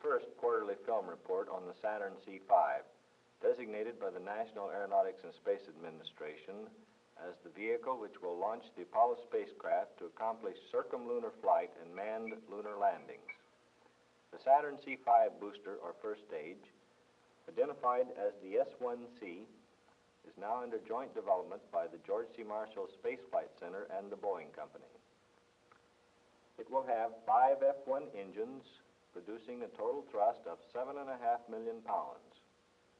first quarterly film report on the Saturn V, designated by the National Aeronautics and Space Administration as the vehicle which will launch the Apollo spacecraft to accomplish circumlunar flight and manned lunar landings. The Saturn V booster, or first stage, identified as the S1C, is now under joint development by the George C. Marshall Space Flight Center and the Boeing Company. It will have 5 F1 engines producing a total thrust of 7.5 million pounds.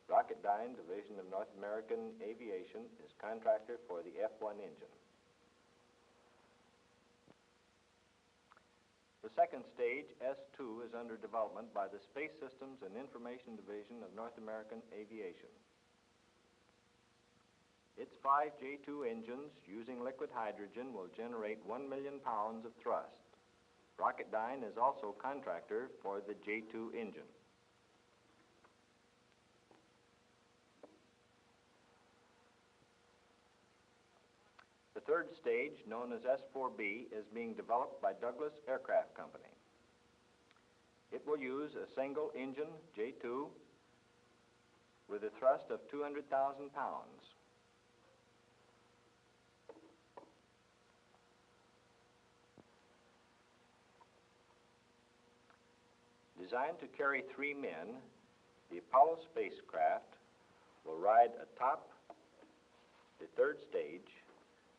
Rocketdyne Division of North American Aviation is contractor for the F1 engine. The second stage, S2, is under development by the Space Systems and Information Division of North American Aviation. Its 5 J2 engines using liquid hydrogen will generate 1 million pounds of thrust. Rocketdyne is also contractor for the J2 engine. The third stage, known as S4B, is being developed by Douglas Aircraft Company. It will use a single engine, J2, with a thrust of 200,000 pounds. Designed to carry 3 men, the Apollo spacecraft will ride atop the third stage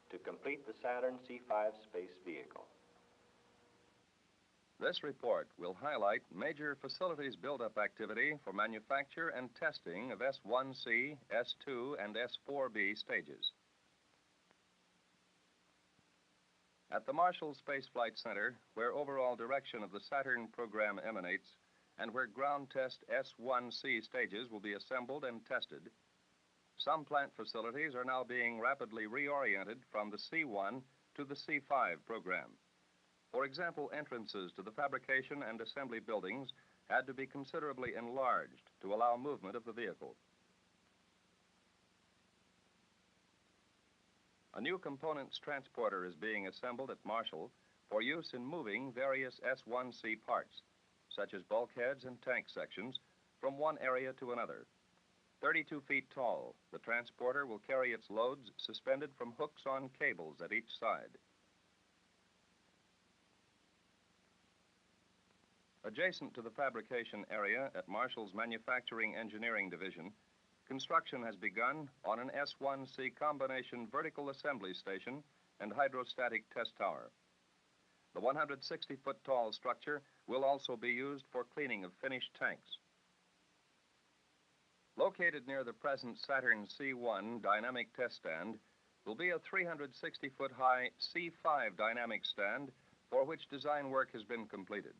to complete the Saturn C5 space vehicle. This report will highlight major facilities build-up activity for manufacture and testing of S1C, S2, and S4B stages. At the Marshall Space Flight Center, where overall direction of the Saturn program emanates, and where ground test S1C stages will be assembled and tested, some plant facilities are now being rapidly reoriented from the C1 to the C5 program. For example, entrances to the fabrication and assembly buildings had to be considerably enlarged to allow movement of the vehicle. A new components transporter is being assembled at Marshall for use in moving various S1C parts, such as bulkheads and tank sections, from one area to another. 32 feet tall, the transporter will carry its loads suspended from hooks on cables at each side. Adjacent to the fabrication area at Marshall's Manufacturing Engineering Division, construction has begun on an S1C combination vertical assembly station and hydrostatic test tower. The 160-foot tall structure will also be used for cleaning of finished tanks. Located near the present Saturn C1 dynamic test stand will be a 360-foot high C5 dynamic stand for which design work has been completed.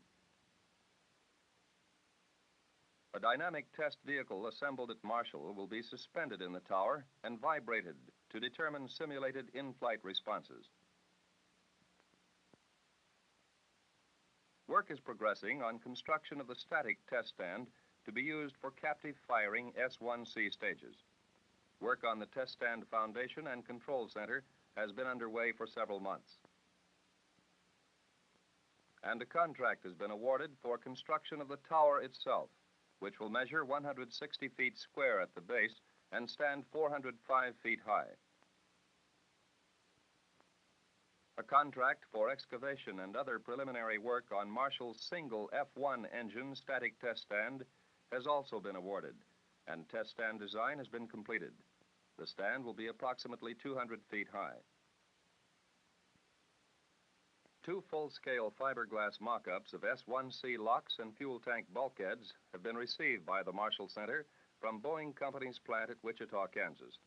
A dynamic test vehicle assembled at Marshall will be suspended in the tower and vibrated to determine simulated in-flight responses. Work is progressing on construction of the static test stand to be used for captive firing S1C stages. Work on the test stand foundation and control center has been underway for several months. And a contract has been awarded for construction of the tower itself, which will measure 160 feet square at the base and stand 405 feet high. A contract for excavation and other preliminary work on Marshall's single F1 engine static test stand has also been awarded, and test stand design has been completed. The stand will be approximately 200 feet high. 2 full-scale fiberglass mock-ups of S1C locks and fuel tank bulkheads have been received by the Marshall Center from Boeing Company's plant at Wichita, Kansas.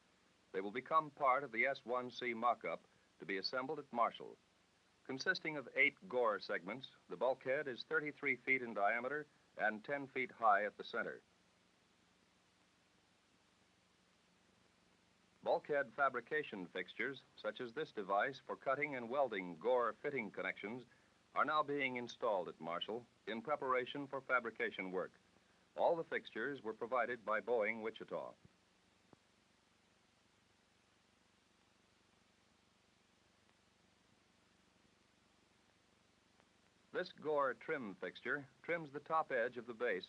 They will become part of the S1C mock-up to be assembled at Marshall. Consisting of 8 gore segments, the bulkhead is 33 feet in diameter and 10 feet high at the center. Bulkhead fabrication fixtures, such as this device for cutting and welding gore fitting connections, are now being installed at Marshall in preparation for fabrication work. All the fixtures were provided by Boeing Wichita. This gore trim fixture trims the top edge of the base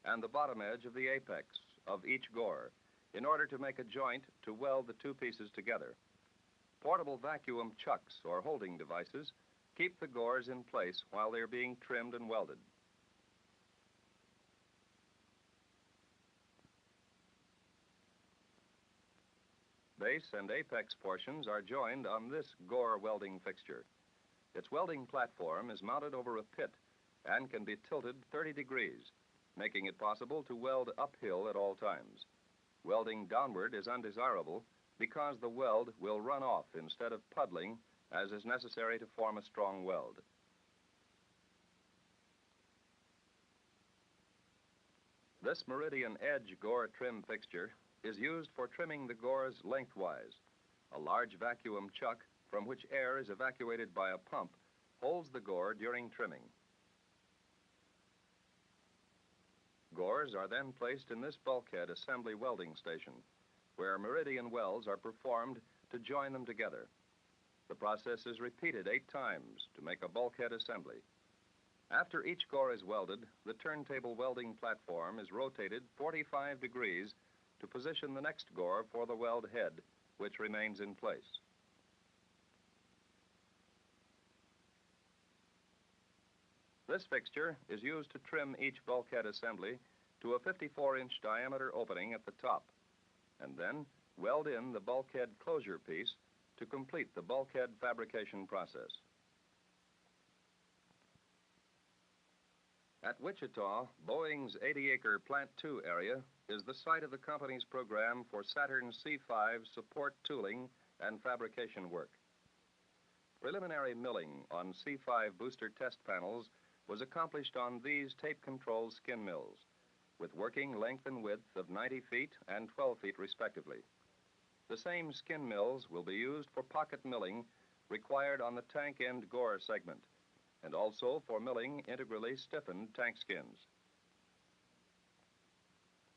and the bottom edge of the apex of each gore in order to make a joint to weld the two pieces together. Portable vacuum chucks or holding devices keep the gores in place while they're being trimmed and welded. Base and apex portions are joined on this gore welding fixture. Its welding platform is mounted over a pit and can be tilted 30 degrees, making it possible to weld uphill at all times. Welding downward is undesirable because the weld will run off instead of puddling, as is necessary to form a strong weld. This meridian edge gore trim fixture is used for trimming the gores lengthwise. A large vacuum chuck from which air is evacuated by a pump holds the gore during trimming. Gores are then placed in this bulkhead assembly welding station, where meridian welds are performed to join them together. The process is repeated 8 times to make a bulkhead assembly. After each gore is welded, the turntable welding platform is rotated 45 degrees to position the next gore for the weld head, which remains in place. This fixture is used to trim each bulkhead assembly to a 54-inch diameter opening at the top, and then weld in the bulkhead closure piece to complete the bulkhead fabrication process. At Wichita, Boeing's 80-acre Plant 2 area is the site of the company's program for Saturn C5 support tooling and fabrication work. Preliminary milling on C5 booster test panels was accomplished on these tape-controlled skin mills, with working length and width of 90 feet and 12 feet respectively. The same skin mills will be used for pocket milling required on the tank end gore segment, and also for milling integrally stiffened tank skins.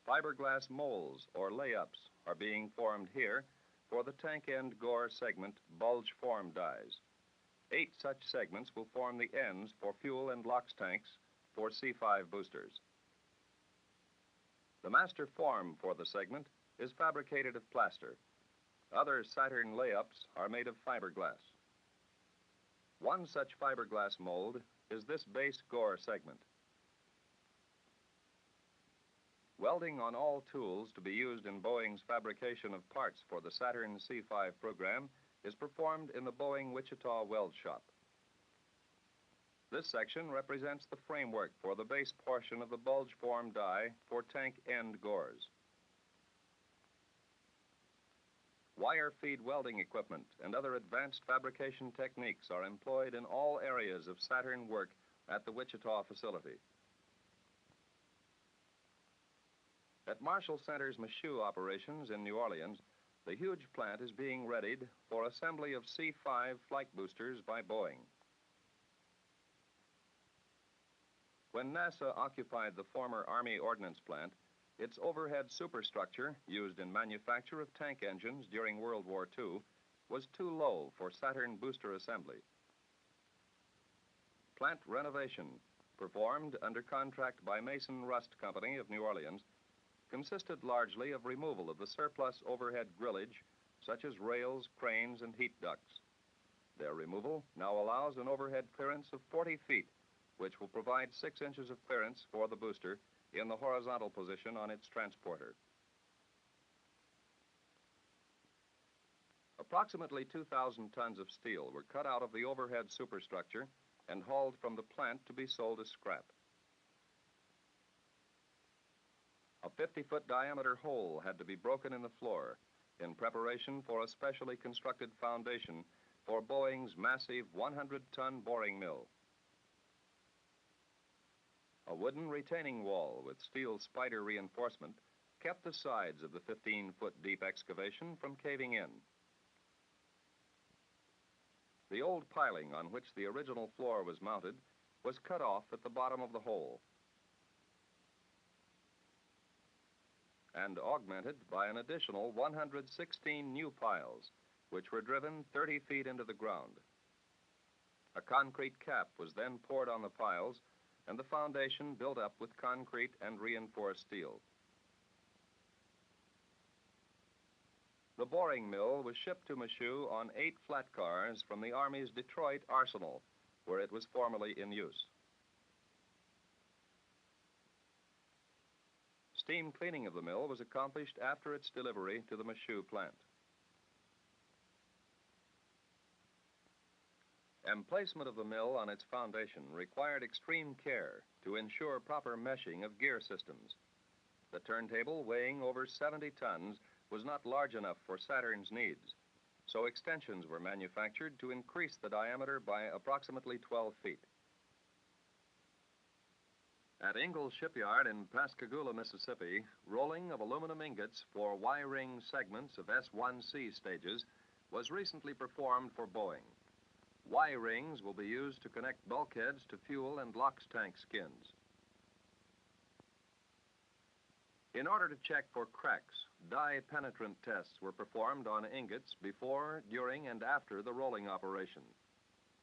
Fiberglass molds or layups are being formed here for the tank end gore segment bulge form dies. 8 such segments will form the ends for fuel and LOX tanks for C5 boosters. The master form for the segment is fabricated of plaster. Other Saturn layups are made of fiberglass. One such fiberglass mold is this base gore segment. Welding on all tools to be used in Boeing's fabrication of parts for the Saturn C5 program is performed in the Boeing Wichita Weld Shop. This section represents the framework for the base portion of the bulge form die for tank end gores. Wire feed welding equipment and other advanced fabrication techniques are employed in all areas of Saturn work at the Wichita facility. At Marshall Center's Michoud operations in New Orleans, the huge plant is being readied for assembly of C5 flight boosters by Boeing. When NASA occupied the former Army Ordnance Plant, its overhead superstructure, used in manufacture of tank engines during World War II, was too low for Saturn booster assembly. Plant renovation, performed under contract by Mason Rust Company of New Orleans, consisted largely of removal of the surplus overhead grillage, such as rails, cranes, and heat ducts. Their removal now allows an overhead clearance of 40 feet, which will provide 6 inches of clearance for the booster in the horizontal position on its transporter. Approximately 2,000 tons of steel were cut out of the overhead superstructure and hauled from the plant to be sold as scrap. A 50-foot diameter hole had to be broken in the floor in preparation for a specially constructed foundation for Boeing's massive 100-ton boring mill. A wooden retaining wall with steel spider reinforcement kept the sides of the 15-foot deep excavation from caving in. The old piling on which the original floor was mounted was cut off at the bottom of the hole and augmented by an additional 116 new piles, which were driven 30 feet into the ground. A concrete cap was then poured on the piles, and the foundation built up with concrete and reinforced steel. The boring mill was shipped to Michoud on 8 flat cars from the Army's Detroit Arsenal, where it was formerly in use. Steam cleaning of the mill was accomplished after its delivery to the Michoud plant. Emplacement of the mill on its foundation required extreme care to ensure proper meshing of gear systems. The turntable, weighing over 70 tons, was not large enough for Saturn's needs, so extensions were manufactured to increase the diameter by approximately 12 feet. At Ingalls Shipyard in Pascagoula, Mississippi, rolling of aluminum ingots for Y-ring segments of S1C stages was recently performed for Boeing. Y-rings will be used to connect bulkheads to fuel and LOX tank skins. In order to check for cracks, dye-penetrant tests were performed on ingots before, during, and after the rolling operation.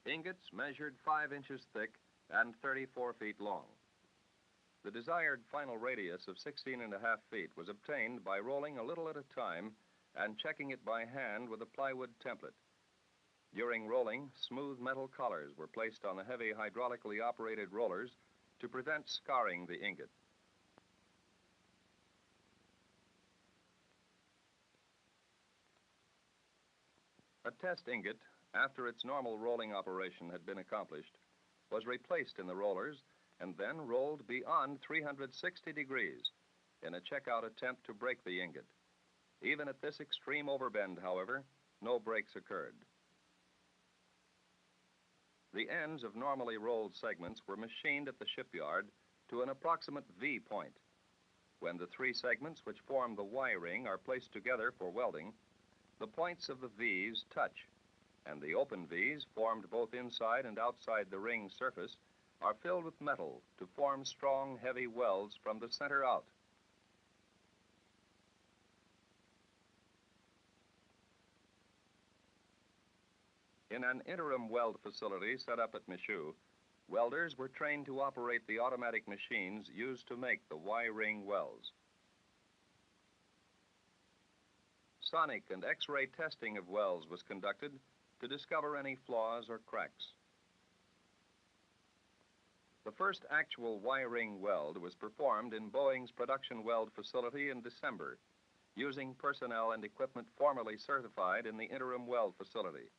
Ingots measured 5 inches thick and 34 feet long. The desired final radius of 16.5 feet was obtained by rolling a little at a time and checking it by hand with a plywood template. During rolling, smooth metal collars were placed on the heavy hydraulically operated rollers to prevent scarring the ingot. A test ingot, after its normal rolling operation had been accomplished, was replaced in the rollers and then rolled beyond 360 degrees in a checkout attempt to break the ingot. Even at this extreme overbend, however, no breaks occurred. The ends of normally rolled segments were machined at the shipyard to an approximate V point. When the 3 segments which form the Y-ring are placed together for welding, the points of the V's touch, and the open V's, formed both inside and outside the ring surface, are filled with metal to form strong, heavy welds from the center out. In an interim weld facility set up at Michoud, welders were trained to operate the automatic machines used to make the Y-ring welds. Sonic and X-ray testing of welds was conducted to discover any flaws or cracks. The first actual Y-ring weld was performed in Boeing's production weld facility in December, using personnel and equipment formerly certified in the interim weld facility.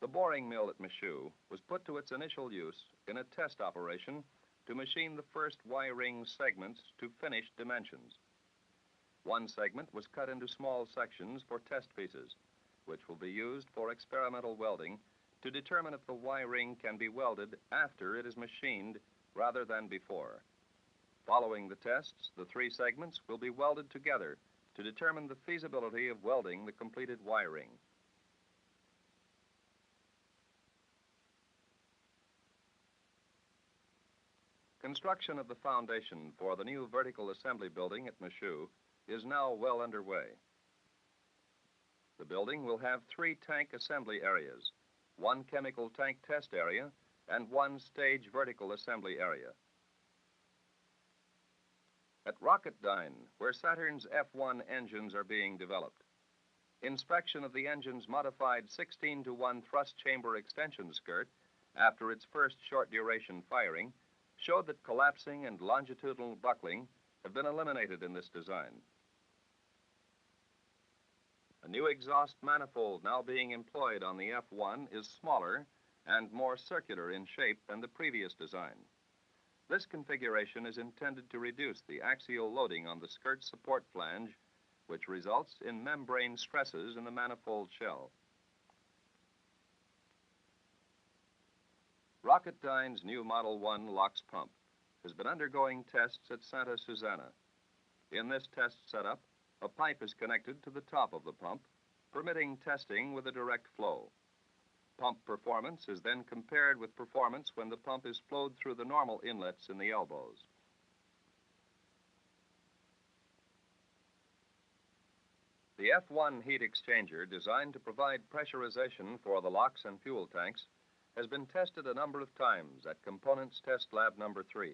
The boring mill at Michoud was put to its initial use in a test operation to machine the first Y-ring segments to finished dimensions. One segment was cut into small sections for test pieces, which will be used for experimental welding to determine if the Y-ring can be welded after it is machined rather than before. Following the tests, the 3 segments will be welded together to determine the feasibility of welding the completed Y-ring. Construction of the foundation for the new vertical assembly building at Michoud is now well underway. The building will have 3 tank assembly areas, 1 chemical tank test area, and 1 stage vertical assembly area. At Rocketdyne, where Saturn's F1 engines are being developed, inspection of the engine's modified 16-to-1 thrust chamber extension skirt after its first short-duration firing showed that collapsing and longitudinal buckling have been eliminated in this design. A new exhaust manifold now being employed on the F1 is smaller and more circular in shape than the previous design. This configuration is intended to reduce the axial loading on the skirt support flange, which results in membrane stresses in the manifold shell. Rocketdyne's new Model 1 LOX pump has been undergoing tests at Santa Susana. In this test setup, a pipe is connected to the top of the pump, permitting testing with a direct flow. Pump performance is then compared with performance when the pump is flowed through the normal inlets in the elbows. The The F1 heat exchanger, designed to provide pressurization for the LOX and fuel tanks, has been tested a number of times at Components Test Lab number 3.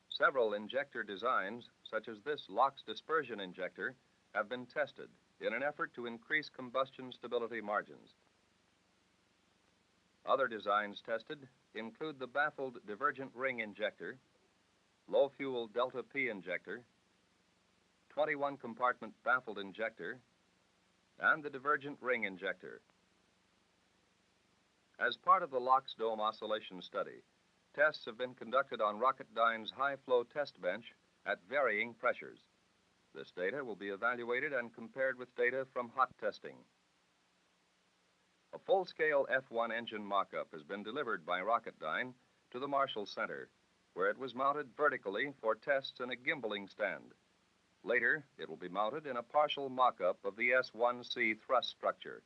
Several injector designs, such as this LOX dispersion injector, have been tested in an effort to increase combustion stability margins. Other designs tested include the baffled divergent ring injector, low-fuel Delta P injector, 21-compartment baffled injector, and the divergent ring injector. As part of the LOX dome oscillation study, tests have been conducted on Rocketdyne's high-flow test bench at varying pressures. This data will be evaluated and compared with data from hot testing. A full-scale F1 engine mock-up has been delivered by Rocketdyne to the Marshall Center, where it was mounted vertically for tests in a gimbaling stand. Later, it will be mounted in a partial mock-up of the S1C thrust structure.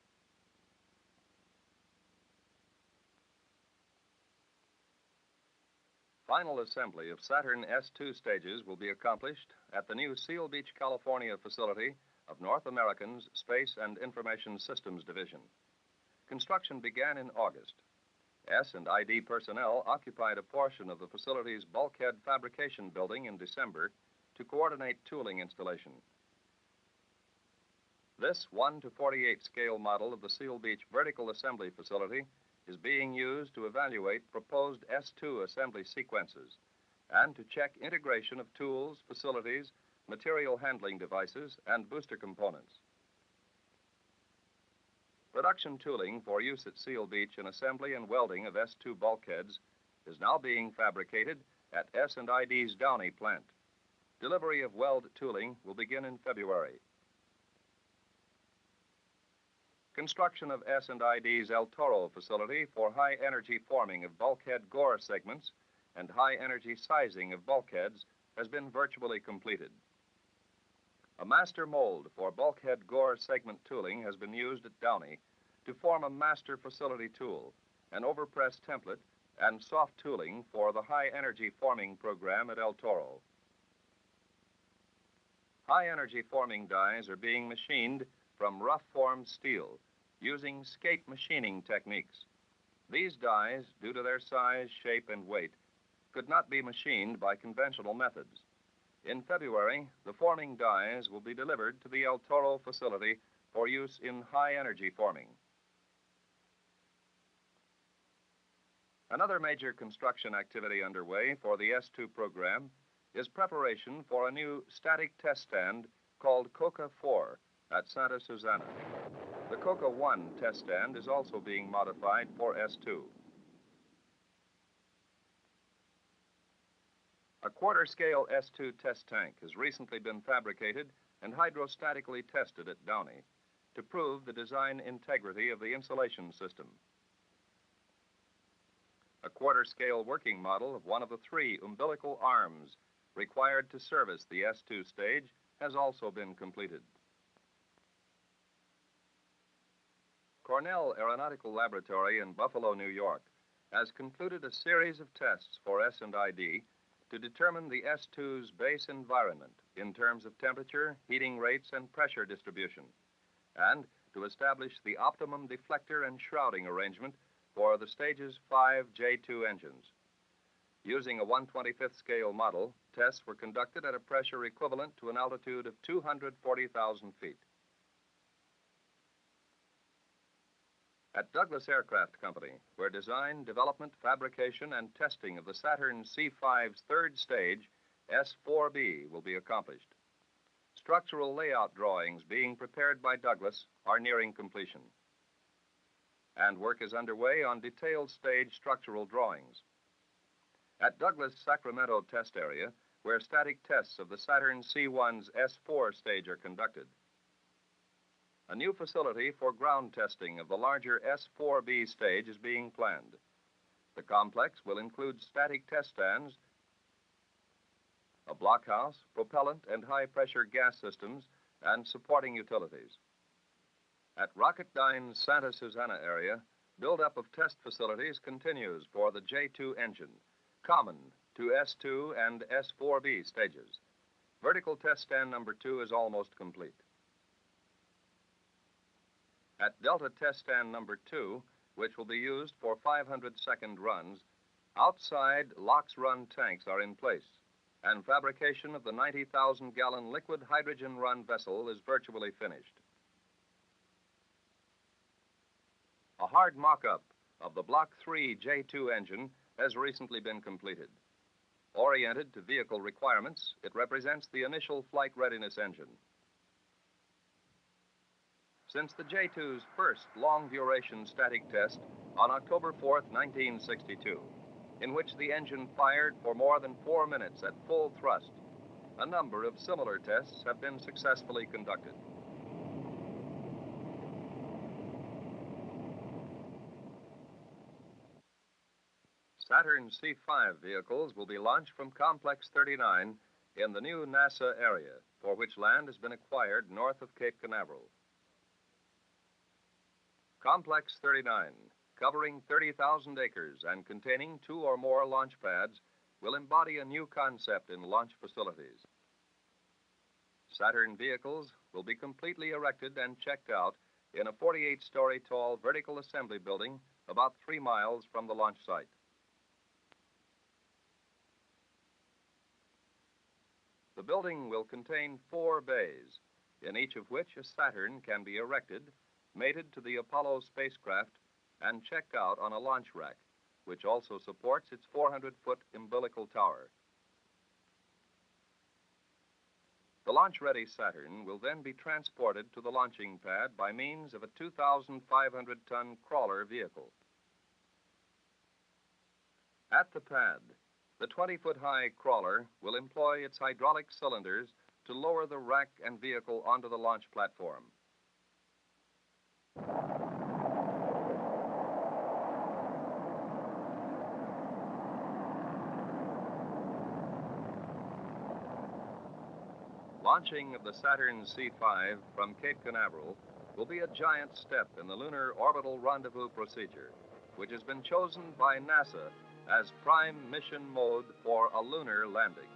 Final assembly of Saturn S2 stages will be accomplished at the new Seal Beach, California facility of North American's Space and Information Systems Division. Construction began in August. S&ID personnel occupied a portion of the facility's bulkhead fabrication building in December to coordinate tooling installation. This 1:48 scale model of the Seal Beach vertical assembly facility is being used to evaluate proposed S2 assembly sequences and to check integration of tools, facilities, material handling devices, and booster components. Production tooling for use at Seal Beach in assembly and welding of S2 bulkheads is now being fabricated at S&ID's Downey plant. Delivery of weld tooling will begin in February. Construction of S&ID's El Toro facility for high-energy forming of bulkhead gore segments and high-energy sizing of bulkheads has been virtually completed. A master mold for bulkhead gore segment tooling has been used at Downey to form a master facility tool, an overpress template, and soft tooling for the high-energy forming program at El Toro. High-energy forming dies are being machined from rough-formed steel using skate machining techniques. These dies, due to their size, shape, and weight, could not be machined by conventional methods. In February, the forming dies will be delivered to the El Toro facility for use in high-energy forming. Another major construction activity underway for the S2 program is preparation for a new static test stand called Coca 4 at Santa Susana. The Coca 1 test stand is also being modified for S2. A quarter-scale S2 test tank has recently been fabricated and hydrostatically tested at Downey to prove the design integrity of the insulation system. A quarter-scale working model of one of the 3 umbilical arms required to service the S2 stage has also been completed. Cornell Aeronautical Laboratory in Buffalo, New York, has concluded a series of tests for S&ID to determine the S2's base environment in terms of temperature, heating rates, and pressure distribution, and to establish the optimum deflector and shrouding arrangement for the stage's 5 J2 engines. Using a 1/25th scale model, tests were conducted at a pressure equivalent to an altitude of 240,000 feet. At Douglas Aircraft Company, where design, development, fabrication, and testing of the Saturn C5's third stage, S4B, will be accomplished. Structural layout drawings being prepared by Douglas are nearing completion. And work is underway on detailed stage structural drawings. At Douglas Sacramento Test Area, where static tests of the Saturn C1's S4 stage are conducted, a new facility for ground testing of the larger S4B stage is being planned. The complex will include static test stands, a blockhouse, propellant and high-pressure gas systems, and supporting utilities. At Rocketdyne's Santa Susana area, buildup of test facilities continues for the J2 engine, common to S2 and S4B stages. Vertical test stand number 2 is almost complete. At Delta test stand number 2, which will be used for 500-second runs, outside LOX run tanks are in place, and fabrication of the 90,000-gallon liquid hydrogen run vessel is virtually finished. A hard mock-up of the Block 3 J2 engine has recently been completed. Oriented to vehicle requirements, it represents the initial flight readiness engine. Since the J2's first long-duration static test on October 4, 1962, in which the engine fired for more than 4 minutes at full thrust, a number of similar tests have been successfully conducted. Saturn C5 vehicles will be launched from Complex 39 in the new NASA area, for which land has been acquired north of Cape Canaveral. Complex 39, covering 30,000 acres and containing 2 or more launch pads, will embody a new concept in launch facilities. Saturn vehicles will be completely erected and checked out in a 48-story tall vertical assembly building about 3 miles from the launch site. The building will contain 4 bays, in each of which a Saturn can be erected, mated to the Apollo spacecraft, and checked out on a launch rack, which also supports its 400-foot umbilical tower. The launch-ready Saturn will then be transported to the launching pad by means of a 2,500-ton crawler vehicle. At the pad, the 20-foot-high crawler will employ its hydraulic cylinders to lower the rack and vehicle onto the launch platform. Launching of the Saturn C5 from Cape Canaveral will be a giant step in the lunar orbital rendezvous procedure, which has been chosen by NASA as prime mission mode for a lunar landing.